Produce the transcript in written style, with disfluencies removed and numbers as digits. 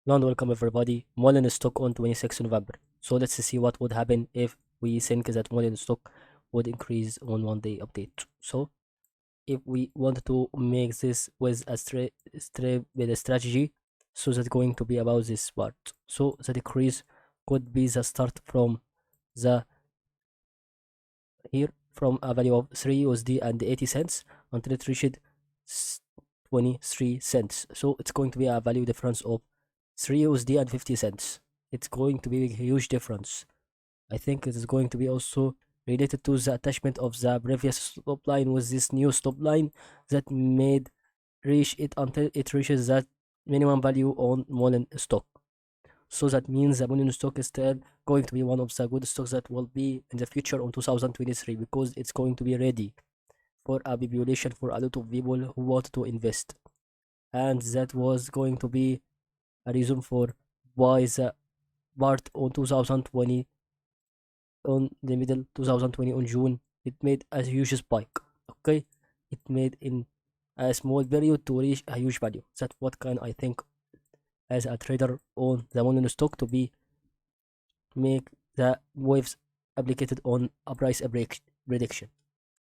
And welcome everybody. Mullen stock on 26 November. So let's see what would happen if we think that Mullen stock would increase on 1 day update. So if we want to make this with a with a strategy, so that's going to be about this part. So the decrease could be the start from the here from a value of 3 USD and 80 cents until it reached 23 cents. So it's going to be a value difference of 3 USD and 50 cents. It's going to be a huge difference. I think it is going to be also related to the attachment of the previous stop line with this new stop line that made reach it until it reaches that minimum value on Mullen stock. So that means the Mullen stock is still going to be one of the good stocks that will be in the future on 2023 because it's going to be ready for a population for a lot of people who want to invest. And that was going to be a reason for why the part on 2020 on the middle 2020 on June it made a huge spike. Okay, it made in a small period to reach a huge value. That's what can I think as a trader on the Mullen stock to be make the waves applied on a price prediction.